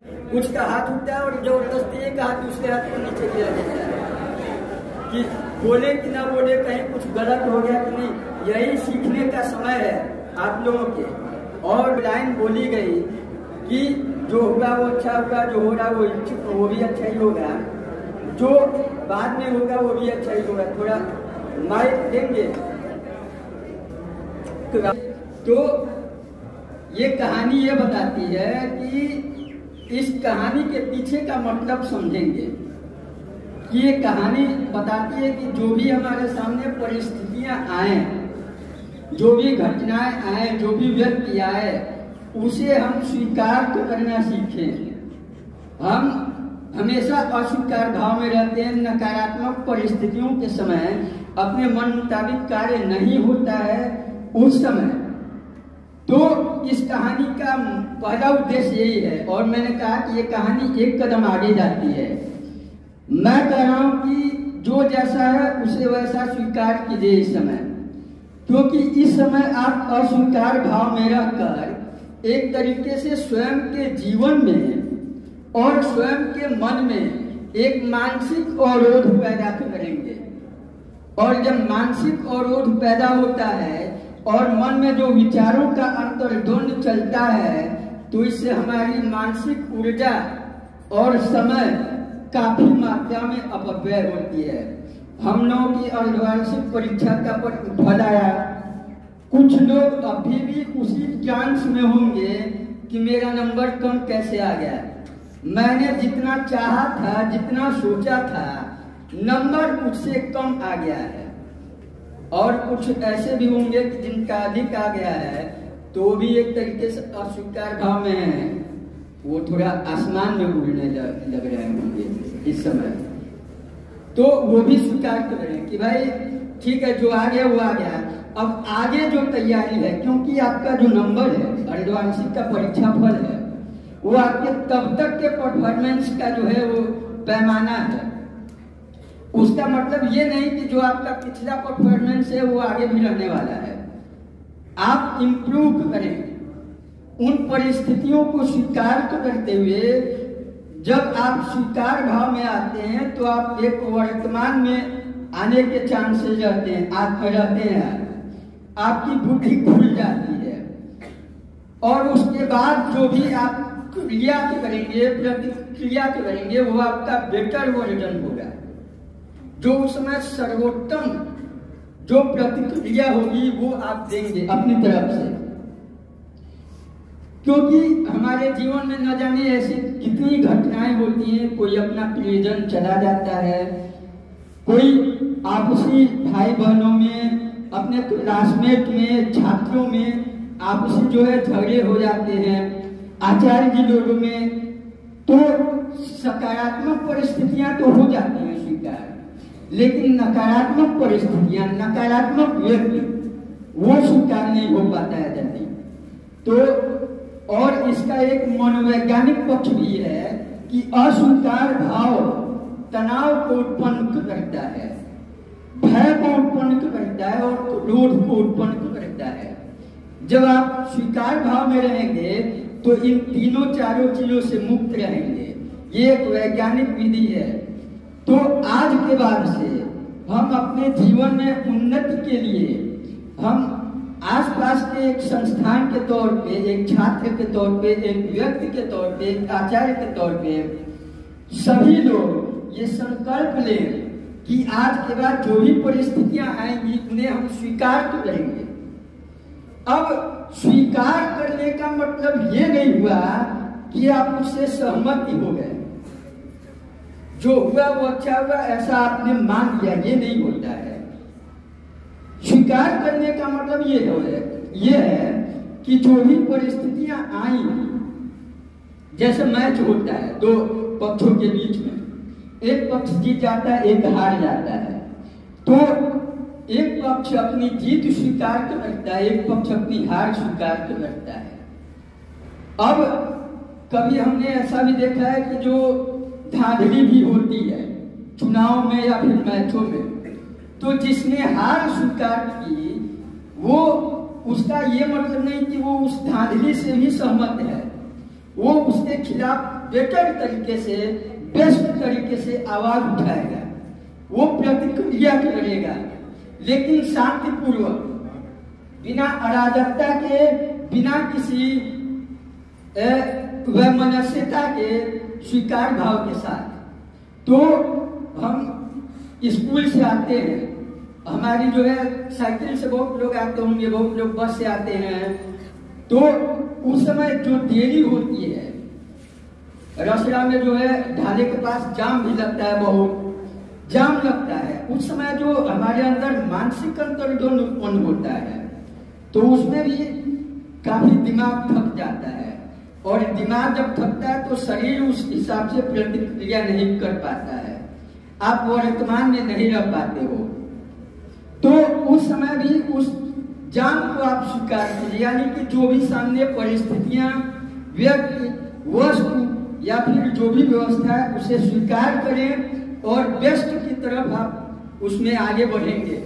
कुछ का हाथ उठता है और जबरदस्ती एक हाथ दूसरे हाथ को नीचे किया जाता है कि बोले कि ना बोले, कहीं कुछ गलत हो गया कि नहीं। यही सीखने का समय है आप लोगों के। और लाइन बोली गई कि जो होगा वो अच्छा होगा, जो हो रहा वो भी अच्छा ही होगा, जो बाद में होगा वो भी अच्छा ही होगा। थोड़ा माइक देंगे तो ये कहानी ये बताती है कि इस कहानी के पीछे का मतलब समझेंगे कि ये कहानी बताती है कि जो भी हमारे सामने परिस्थितियां आए, जो भी घटनाएं आए, जो भी व्यक्ति आए, उसे हम स्वीकार करना सीखें। हम हमेशा अस्वीकार भाव में रहते हैं। नकारात्मक परिस्थितियों के समय अपने मन मुताबिक कार्य नहीं होता है उस समय। तो इस कहानी का पहला उद्देश्य यही है। और मैंने कहा कि ये कहानी एक कदम आगे जाती है। मैं कह रहा हूं कि जो जैसा है उसे वैसा स्वीकार कीजिए इस समय, क्योंकि इस समय आप अस्वीकार भाव में रहकर एक तरीके से स्वयं के जीवन में और स्वयं के मन में एक मानसिक अवरोध पैदा करेंगे। और जब मानसिक अवरोध पैदा होता है और मन में जो विचारों का अंतर्द्वंद चलता है, तो इससे हमारी मानसिक ऊर्जा और समय काफी मात्रा में अपव्यय होती है। हम लोगों की अर्धवार्षिक परीक्षा का फल आया, कुछ लोग अभी भी उसी चांस में होंगे कि मेरा नंबर कम कैसे आ गया। मैंने जितना चाहा था, जितना सोचा था, नंबर उससे कम आ गया है। और कुछ ऐसे भी होंगे कि जिनका अधिक आ गया है, तो भी एक तरीके से अस्वीकार भाव में है, वो थोड़ा आसमान में उड़ने लग रहे होंगे इस समय। तो वो भी स्वीकार कर रहे हैं कि भाई ठीक है, जो आ गया वो आ गया। अब आगे जो तैयारी है, क्योंकि आपका जो नंबर है, अर्धवार्षिक का परीक्षा फल है, वो आपके तब तक के परफॉर्मेंस का जो है वो पैमाना है। उसका मतलब ये नहीं कि जो आपका पिछला परफॉर्मेंस है वो आगे भी रहने वाला है। आप इम्प्रूव करें। उन परिस्थितियों को स्वीकार करते हुए जब आप स्वीकार भाव में आते हैं, तो आप एक वर्तमान में आने के चांसेस रहते हैं, रहते हैं। आपकी बुद्धि खुल जाती है और उसके बाद जो भी आप क्रिया करेंगे, प्रतिक्रिया करेंगे, वो आपका बेटर वर्जन होगा। जो उसमें सर्वोत्तम जो प्रतिक्रिया होगी वो आप देंगे अपनी तरफ से। क्योंकि हमारे जीवन में न जाने ऐसी कितनी घटनाएं होती हैं। कोई अपना प्रियजन चला जाता है, कोई आपसी भाई बहनों में, अपने क्लासमेट में, छात्रों में आपसी जो है झगड़े हो जाते हैं, आचार्य जी लोगों में। तो सकारात्मक परिस्थितियां तो हो जाती हैं स्वीकार, लेकिन नकारात्मक परिस्थितियां, नकारात्मक व्यक्ति, वो स्वीकार नहीं हो पाता है जल्दी। तो और इसका एक मनोवैज्ञानिक पक्ष भी है कि अस्वीकार भाव तनाव को उत्पन्न करता है, भय को उत्पन्न करता है और क्रोध को उत्पन्न करता है। जब आप स्वीकार भाव में रहेंगे तो इन तीनों चारों चीजों से मुक्त रहेंगे। ये एक वैज्ञानिक विधि है। तो आज के बाद से हम अपने जीवन में उन्नति के लिए, हम आसपास के एक संस्थान के तौर पे, एक छात्र के तौर पे, एक व्यक्ति के तौर पे, एक आचार्य के तौर पे, सभी लोग ये संकल्प लें कि आज के बाद जो भी परिस्थितियां आएंगी उन्हें हम स्वीकार करेंगे। अब स्वीकार करने का मतलब ये नहीं हुआ कि आप उससे सहमति हो गए, जो हुआ वो अच्छा हुआ ऐसा आपने मान लिया, ये नहीं होता है। स्वीकार करने का मतलब ये है कि जो भी परिस्थितियां आई, जैसे मैच होता है दो पक्षों के बीच में, एक पक्ष जीत जाता है, एक हार जाता है। तो एक पक्ष अपनी जीत स्वीकार कर रखता है, एक पक्ष अपनी हार स्वीकार कर रखता है। अब कभी हमने ऐसा भी देखा है कि जो धांधली भी होती है चुनाव में या फिर मैचों में, तो जिसने हार स्वीकार की, वो उसका ये मतलब नहीं कि वो उस धांधली से भी सहमत है। वो उसके खिलाफ बेटर तरीके से, बेस्ट तरीके से आवाज उठाएगा, वो प्रतिक्रिया करेगा, लेकिन शांतिपूर्वक, बिना अराजकता के, बिना किसी वैमनस्यता के, स्वीकार भाव के साथ। तो हम स्कूल से आते हैं, हमारी जो है साइकिल से बहुत लोग आते होंगे, बहुत लोग बस से आते हैं, तो उस समय जो देरी होती है, रसड़ा में जो है ढाले के पास जाम भी लगता है, बहुत जाम लगता है। उस समय जो हमारे अंदर मानसिक अंतर्द्वंद उत्पन्न होता है, तो उसमें भी काफी दिमाग थक जाता है, और दिमाग जब थकता है तो शरीर उस हिसाब से प्रतिक्रिया नहीं कर पाता है, आप वर्तमान में नहीं रह पाते हो। तो उस समय भी उस जान को आप स्वीकार कीजिए, यानी कि जो भी सामने परिस्थितियां, व्यक्ति, वस्तु या फिर जो भी व्यवस्था है, उसे स्वीकार करें और बेस्ट की तरफ आप उसमें आगे बढ़ेंगे।